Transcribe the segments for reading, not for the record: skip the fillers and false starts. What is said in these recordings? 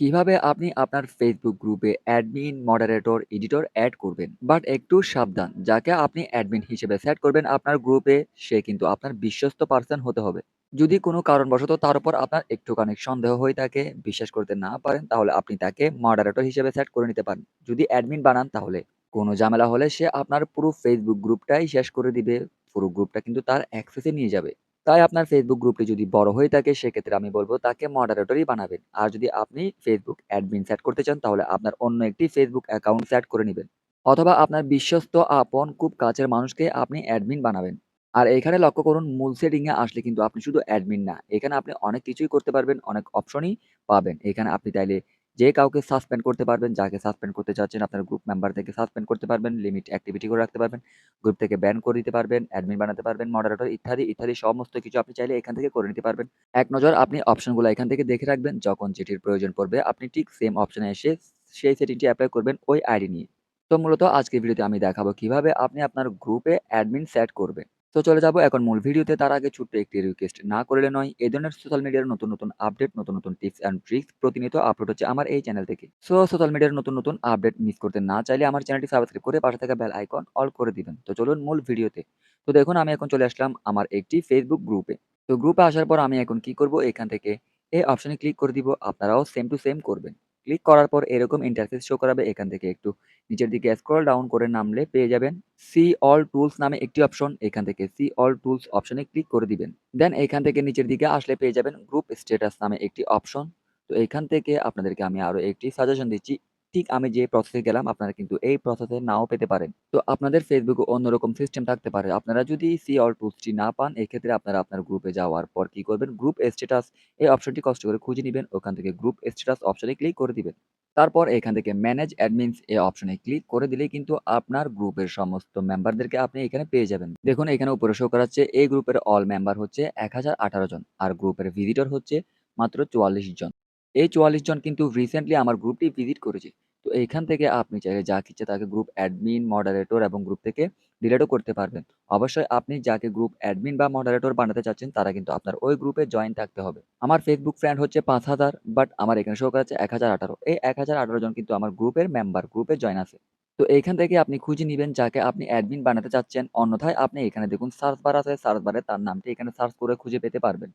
কিভাবে আপনি আপনার ফেসবুক গ্রুপে অ্যাডমিন, মডারেটর, এডিটর এড করবেন। বাট একটু সাবধান, যাকে আপনি অ্যাডমিন হিসেবে সেট করবেন আপনার গ্রুপে, সে কিন্তু আপনার বিশ্বস্ত পারসন হতে হবে। যদি কোনো কারণবশত তার উপর আপনার একটুখানি সন্দেহ হয়ে থাকে, বিশ্বাস করতে না পারেন, তাহলে আপনি তাকে মডারেটর হিসেবে সেট করে নিতে পারেন। যদি অ্যাডমিন বানান তাহলে কোনো ঝামেলা হলে সে আপনার পুরো ফেসবুক গ্রুপটাই শেষ করে দিবে। পুরো গ্রুপটা কিন্তু তার অ্যাক্সেসে নিয়ে যাবে। তাই আপনার ফেসবুক গ্রুপটি যদি বড় হয়ে থাকে সেক্ষেত্রে আমি বলব তাকে মডারেটরই বানাবেন। আর যদি আপনি ফেসবুক অ্যাডমিন সেট করতে চান তাহলে আপনার অন্য একটি ফেসবুক অ্যাকাউন্ট সেট করে নিবেন। অথবা আপনার বিশ্বস্ত আপন খুব কাছের মানুষকে আপনি অ্যাডমিন বানাবেন। আর এখানে লক্ষ্য করুন মূল সেটিং এ আসলে কিন্তু আপনি শুধু অ্যাডমিন না, এখানে আপনি অনেক কিছুই করতে পারবেন, অনেক অপশনই পাবেন। এখানে আপনি চাইলে যে কাউকে সাসপেন্ড করতে পারবেন, যাকে সাসপেন্ড করতে চাচ্ছেন আপনার গ্রুপ মেম্বার থেকে সাসপেন্ড করতে পারবেন, লিমিট অ্যাক্টিভিটি করে রাখতে পারবেন। গ্রুপ থেকে ব্যান করে দিতে পারবেন, অ্যাডমিন বানাতে পারবেন, মডারেটর ইত্যাদি, ইত্যাদি সমস্ত কিছু আপনি চাইলে এখান থেকে করে নিতে পারবেন। এক নজর আপনি অপশনগুলো এখান থেকে দেখে রাখবেন। যখন যেটির প্রয়োজন পড়বে আপনি ঠিক সেম অপশনে এসে সেই সেটিংটি এপ্লাই করবেন ওই আইডি নিয়ে। তো মূলত আজকের ভিডিওতে আমি দেখাবো কিভাবে আপনি আপনার গ্রুপে অ্যাডমিন সেট করবেন। তো চলে যাবো এখন মূল ভিডিওতে। তার আগে ছোট্ট একটি রিকোয়েস্ট না করলে নয়। এই ধরনের সোশ্যাল মিডিয়ার নতুন, নতুন আপডেট, নতুন, নতুন টিপস অ্যান্ড ট্রিকস প্রতিনিয়ত আপলোড হচ্ছে আমার এই চ্যানেল থেকে। সো সোশ্যাল মিডিয়ার নতুন, নতুন আপডেট মিস করতে না চাইলে আমার চ্যানেলটি সাবস্ক্রাইব করে পাশে থাকা বেল আইকন অল করে দিবেন। তো চলুন মূল ভিডিওতে। তো দেখুন আমি এখন চলে আসলাম আমার একটি ফেসবুক গ্রুপে। তো গ্রুপে আসার পর আমি এখন কি করব, এখান থেকে এই অপশনে ক্লিক করে দিব। আপনারাও সেম টু সেম করবেন। ক্লিক করার পর এরকম ইন্টারফেস শো করাবে। এখান থেকে একটু নিচের দিকে স্ক্রল ডাউন করে নামলে পেয়ে যাবেন সি অল টুলস নামে একটি অপশন। এখান থেকে সি অল টুলস অপশনে ক্লিক করে দিবেন। দেন এখান থেকে নিচের দিকে আসলে পেয়ে যাবেন গ্রুপ স্ট্যাটাস নামে একটি অপশন। তো এখান থেকে আপনাদেরকে আমি আরো একটি সাজেশন দিচ্ছি। ঠিক আমি যে প্রসেসে গেলাম আপনারা কিন্তু এই প্রসেসে নাও পেতে পারেন। তো আপনাদের ফেসবুকে অন্যরকম সিস্টেম থাকতে পারে। আপনারা যদি সি অল টুলসটি না পান, এক্ষেত্রে আপনারা আপনার গ্রুপে যাওয়ার পর কি করবেন, গ্রুপ স্ট্যাটাস এই অপশনটি কষ্ট করে খুঁজে নিবেন। ওখান থেকে গ্রুপ স্ট্যাটাস অপশনে ক্লিক করে দিবেন। তারপর এখান থেকে ম্যানেজ অ্যাডমিনস এই অপশনে ক্লিক করে দিলেই কিন্তু আপনার গ্রুপের সমস্ত মেম্বারদেরকে আপনি এখানে পেয়ে যাবেন। দেখুন এখানে উপরে শো করাচ্ছে এই গ্রুপের অল মেম্বার হচ্ছে ১০১৮ জন আর গ্রুপের ভিজিটর হচ্ছে মাত্র ৪৪ জন। এই ৪৪ জন কিন্তু রিসেন্টলি আমার গ্রুপটি ভিজিট করেছে। তো এইখান থেকে আপনি চাইলে যাকে ইচ্ছে তাকে গ্রুপ অ্যাডমিন, মডারেটর এবং গ্রুপ থেকে ডিলিটও করতে পারবেন। অবশ্যই আপনি যাকে গ্রুপ অ্যাডমিন বা মডারেটর বানাতে চাচ্ছেন তারা কিন্তু আপনার ওই গ্রুপে জয়েন থাকতে হবে। আমার ফেসবুক ফ্রেন্ড হচ্ছে ৫,০০০, বাট আমার এখানে শো করাচ্ছে ১০১৮। এই ১০১৮ জন কিন্তু আমার গ্রুপের মেম্বার, গ্রুপে জয়েন আছে। তো এইখান থেকে আপনি খুঁজে নিবেন যাকে আপনি অ্যাডমিন বানাতে চাচ্ছেন। অন্যথায় আপনি এখানে দেখুন সার্চ বার আছে, সার্চ বারে তার নামটি এখানে সার্চ করে খুঁজে পেতে পারবেন।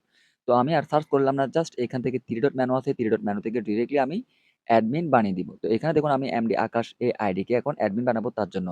তো আমি আর সার্চ করলাম না, জাস্ট এখান থেকে 3 ডট মেনু আছে, 3 ডট মেনু থেকে ডিরেক্টলি আমি অ্যাডমিন বানিয়ে দিব। তো এখানে দেখুন আমি এমডি আকাশ এই আইডিকে এখন অ্যাডমিন বানাবো, তার জন্য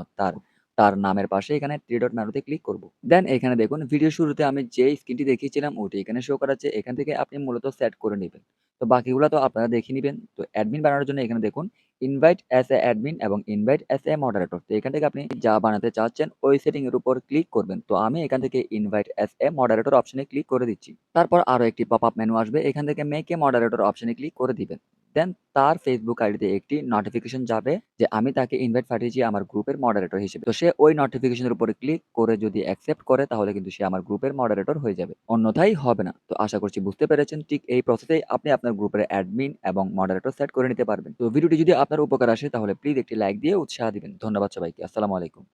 তার নামের পাশে এখানে 3 ডট মেনুতে ক্লিক করব। দেন এখানে দেখুন ভিডিও শুরুতে আমি যে স্ক্রিনটি দেখিয়েছিলাম ওটি এখানে শো করাচ্ছে। এখান থেকে আপনি মূলত সেট করে নিবেন। তো বাকিগুলা তো আপনারা দেখে নিবেন। তো অ্যাডমিন বানানোর জন্য এখানে দেখুন ইনভাইট অ্যাজ এ অ্যাডমিন এবং ইনভাইট অ্যাজ এ মডারেটর। তো এখান থেকে আপনি যা বানাতে চাচ্ছেন ওই সেটিং এর উপর ক্লিক করবেন। তো আমি এখান থেকে ইনভাইট অ্যাজ এ মডারেটর অপশনে ক্লিক করে দিচ্ছি। তারপর আরো একটি পপ আপ মেনু আসবে। এখান থেকে মেক এ মডারেটর অপশনে ক্লিক করে দিবেন। দেন তার ফেসবুক আইডিতে একটি নোটিফিকেশন যাবে যে আমি তাকে ইনভাইট পাঠিয়েছি আমার গ্রুপের মডারেটর হিসেবে। তো সে ওই নোটিফিকেশনের উপরে ক্লিক করে যদি অ্যাকসেপ্ট করে তাহলে কিন্তু সে আমার গ্রুপের মডারেটর হয়ে যাবে। অন্যথায় হবে না। তো আশা করছি বুঝতে পেরেছেন। ঠিক এই প্রসেসেই আপনি আপনার গ্রুপের অ্যাডমিন এবং মডারেটর সেট করে নিতে পারবেন। তো ভিডিওটি যদি আপনার উপকার আসে তাহলে প্লিজ একটি লাইক দিয়ে উৎসাহ দিবেন। ধন্যবাদ সবাইকে। আসসালামু আলাইকুম।